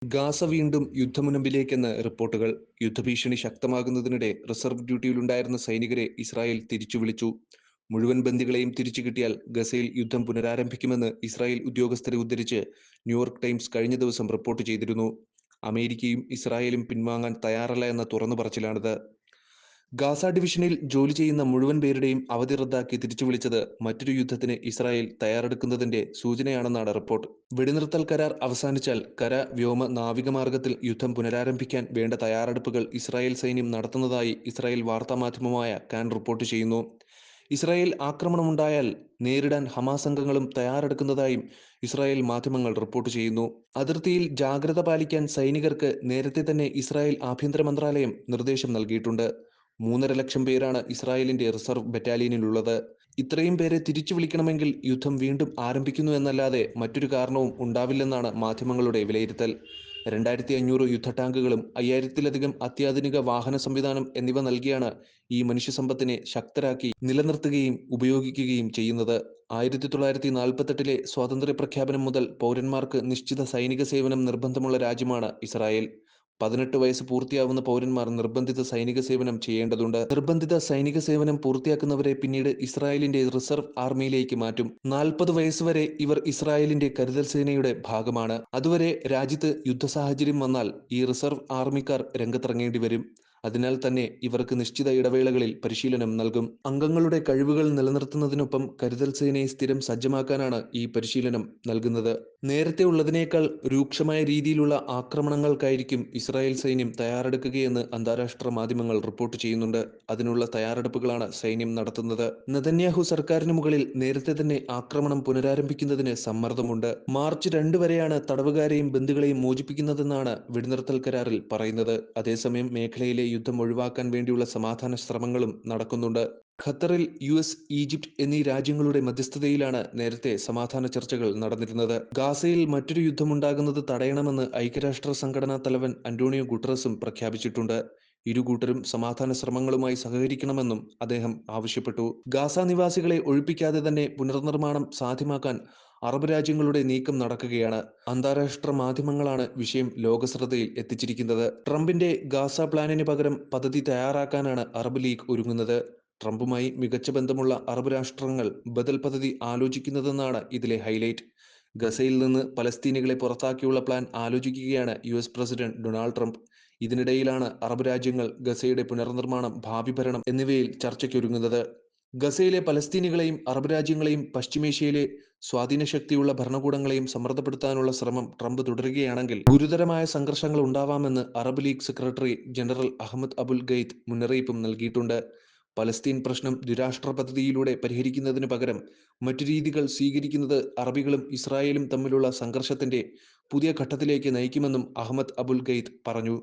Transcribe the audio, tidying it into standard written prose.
Gaza വീണ്ടും യുദ്ധമുനമ്പിലേക്കെന്ന് റിപ്പോർട്ടുകൾ. യുദ്ധഭീഷണി ശക്തമാകുന്നതിനിടെ reserve ഡ്യൂട്ടിയിലുണ്ടായിരുന്ന സൈനികരെ ഇസ്രായേൽ തിരിച്ചുവിളിച്ചു. മുഴുവൻ ബന്ദികളെയും തിരിച്ചു കിട്ടിയാൽ ഗസയിൽ യുദ്ധം പുനരാരംഭിക്കുമെന്ന് ഇസ്രായേൽ ഉദ്യോഗസ്ഥരെ ഉദ്ധരിച്ച് ന്യൂയോർക്ക് ടൈംസ് കഴിഞ്ഞ ദിവസം റിപ്പോർട്ട് ചെയ്തിരുന്നു. അമേരിക്കയും ഇസ്രായേലും പിൻവാങ്ങാൻ തയ്യാറല്ല എന്ന തുറന്നു പറച്ചിലാണിത്. ഗാസ ഡിവിഷനിൽ ജോലി ചെയ്യുന്ന മുഴുവൻ പേരുടെയും അവധി റദ്ദാക്കി തിരിച്ചുവിളിച്ചത് മറ്റൊരു യുദ്ധത്തിന് ഇസ്രായേൽ തയ്യാറെടുക്കുന്നതിന്റെ സൂചനയാണെന്നാണ് റിപ്പോർട്ട്. വെടിനിർത്തൽ കരാർ അവസാനിച്ചാൽ കര, വ്യോമ, നാവിക മാർഗത്തിൽ യുദ്ധം പുനരാരംഭിക്കാൻ വേണ്ട തയ്യാറെടുപ്പുകൾ ഇസ്രായേൽ സൈന്യം നടത്തുന്നതായി ഇസ്രായേൽ വാർത്താമാധ്യമമായ കാൻ റിപ്പോർട്ട് ചെയ്യുന്നു. ഇസ്രായേൽ ആക്രമണമുണ്ടായാൽ നേരിടാൻ ഹമാസ് അംഗങ്ങളും തയ്യാറെടുക്കുന്നതായും ഇസ്രായേൽ മാധ്യമങ്ങൾ റിപ്പോർട്ട് ചെയ്യുന്നു. അതിർത്തിയിൽ ജാഗ്രത പാലിക്കാൻ സൈനികർക്ക് നേരത്തെ തന്നെ ഇസ്രായേൽ ആഭ്യന്തര മന്ത്രാലയം നിർദ്ദേശം നൽകിയിട്ടുണ്ട്. 3,50,000 പേരാണ് ഇസ്രായേലിന്റെ റിസർവ് ബറ്റാലിയനിലുള്ളത്. ഇത്രയും പേരെ തിരിച്ചു വിളിക്കണമെങ്കിൽ യുദ്ധം വീണ്ടും ആരംഭിക്കുന്നു എന്നല്ലാതെ മറ്റൊരു കാരണവും ഉണ്ടാവില്ലെന്നാണ് മാധ്യമങ്ങളുടെ വിലയിരുത്തൽ. 2,500 യുദ്ധ ടാങ്കുകളും 5,000-ലധികം അത്യാധുനിക വാഹന സംവിധാനം എന്നിവ നൽകിയാണ് ഈ മനുഷ്യസമ്പത്തിനെ ശക്തരാക്കി നിലനിർത്തുകയും ഉപയോഗിക്കുകയും ചെയ്യുന്നത്. 1948-ലെ സ്വാതന്ത്ര്യ പ്രഖ്യാപനം മുതൽ പൗരന്മാർക്ക് നിശ്ചിത സൈനിക സേവനം നിർബന്ധമുള്ള രാജ്യമാണ് ഇസ്രായേൽ. 18 വയസ്സ് പൂർത്തിയാവുന്ന പൗരന്മാർ നിർബന്ധിത സൈനിക സേവനം ചെയ്യേണ്ടതുണ്ട്. നിർബന്ധിത സൈനിക സേവനം പൂർത്തിയാക്കുന്നവരെ പിന്നീട് ഇസ്രായേലിന്റെ റിസർവ് ആർമിയിലേക്ക് മാറ്റും. 40 വയസ്സ് വരെ ഇവർ ഇസ്രായേലിന്റെ കരുതൽ സേനയുടെ ഭാഗമാണ്. അതുവരെ രാജ്യത്ത് യുദ്ധസാഹചര്യം വന്നാൽ ഈ റിസർവ് ആർമിക്കാർ രംഗത്തിറങ്ങേണ്ടി വരും. അതിനാൽ തന്നെ ഇവർക്ക് നിശ്ചിത ഇടവേളകളിൽ പരിശീലനം നൽകും. അംഗങ്ങളുടെ കഴിവുകൾ നിലനിർത്തുന്നതിനൊപ്പം കരുതൽ സേനയെ സ്ഥിരം സജ്ജമാക്കാനാണ് ഈ പരിശീലനം നൽകുന്നത്. നേരത്തെ ഉള്ളതിനേക്കാൾ രൂക്ഷമായ രീതിയിലുള്ള ആക്രമണങ്ങൾക്കായിരിക്കും ഇസ്രായേൽ സൈന്യം തയ്യാറെടുക്കുകയെന്ന് അന്താരാഷ്ട്ര മാധ്യമങ്ങൾ റിപ്പോർട്ട് ചെയ്യുന്നുണ്ട്. അതിനുള്ള തയ്യാറെടുപ്പുകളാണ് സൈന്യം നടത്തുന്നത്. നെതന്യാഹു സർക്കാരിന് മുകളിൽ നേരത്തെ തന്നെ ആക്രമണം പുനരാരംഭിക്കുന്നതിന് സമ്മർദ്ദമുണ്ട്. മാർച്ച് 2 വരെയാണ് തടവുകാരെയും ബന്ദികളെയും മോചിപ്പിക്കുന്നതെന്നാണ് വെടിനിർത്തൽ കരാറിൽ പറയുന്നത്. അതേസമയം മേഖലയിലെ യുദ്ധം ഒഴിവാക്കാൻ വേണ്ടിയുള്ള സമാധാന ശ്രമങ്ങളും നടക്കുന്നുണ്ട്. ഖത്തറിൽ US, ഈജിപ്ത് എന്നീ രാജ്യങ്ങളുടെ മധ്യസ്ഥതയിലാണ് നേരത്തെ സമാധാന ചർച്ചകൾ നടന്നിരുന്നത്. ഗാസയിൽ മറ്റൊരു യുദ്ധമുണ്ടാകുന്നത് തടയണമെന്ന് ഐക്യരാഷ്ട്ര സംഘടനാ തലവൻ അന്റോണിയോ ഗുട്ടറസും പ്രഖ്യാപിച്ചിട്ടുണ്ട്. ഇരു കൂട്ടരും സമാധാന ശ്രമങ്ങളുമായി സഹകരിക്കണമെന്നും അദ്ദേഹം ആവശ്യപ്പെട്ടു. ഗാസ നിവാസികളെ ഒഴിപ്പിക്കാതെ തന്നെ പുനർനിർമ്മാണം സാധ്യമാക്കാൻ അറബ് രാജ്യങ്ങളുടെ നീക്കം നടക്കുകയാണ്. അന്താരാഷ്ട്ര മാധ്യമങ്ങളാണ് വിഷയം ലോകശ്രദ്ധയിൽ എത്തിച്ചിരിക്കുന്നത്. ട്രംപിന്റെ ഗാസ പ്ലാനിന് പകരം പദ്ധതി തയ്യാറാക്കാനാണ് അറബ് ലീഗ് ഒരുങ്ങുന്നത്. ട്രംപുമായി മികച്ച ബന്ധമുള്ള അറബ് രാഷ്ട്രങ്ങൾ ബദൽ പദ്ധതി ആലോചിക്കുന്നതെന്നാണ് ഇതിലെ ഹൈലൈറ്റ്. ഗസയിൽ നിന്ന് പലസ്തീനികളെ പുറത്താക്കിയുള്ള പ്ലാൻ ആലോചിക്കുകയാണ് US പ്രസിഡന്റ് ഡൊണാൾഡ് ട്രംപ്. ഇതിനിടയിലാണ് അറബ് രാജ്യങ്ങൾ ഗസയുടെ പുനർനിർമ്മാണം, ഭാവി ഭരണം എന്നിവയിൽ ചർച്ചയ്ക്കൊരുങ്ങുന്നത്. ഗസയിലെ പലസ്തീനികളെയും അറബ് രാജ്യങ്ങളെയും പശ്ചിമേഷ്യയിലെ സ്വാധീനശക്തിയുള്ള ഭരണകൂടങ്ങളെയും സമ്മർദ്ദപ്പെടുത്താനുള്ള ശ്രമം ട്രംപ് തുടരുകയാണെങ്കിൽ ഗുരുതരമായ സംഘർഷങ്ങൾ ഉണ്ടാവാമെന്ന് Arab League secretary general Ahmed Aboul Gheit മുന്നറിയിപ്പും നൽകിയിട്ടുണ്ട്. പലസ്തീൻ പ്രശ്നം ദ്വിരാഷ്ട്ര പദ്ധതിയിലൂടെ പരിഹരിക്കുന്നതിന് പകരം മറ്റു രീതികൾ സ്വീകരിക്കുന്നത് അറബികളും ഇസ്രായേലും തമ്മിലുള്ള സംഘർഷത്തിന്റെ പുതിയ ഘട്ടത്തിലേക്ക് നയിക്കുമെന്നും അഹമ്മദ് അബുൽ ഗെയ്ത് പറഞ്ഞു.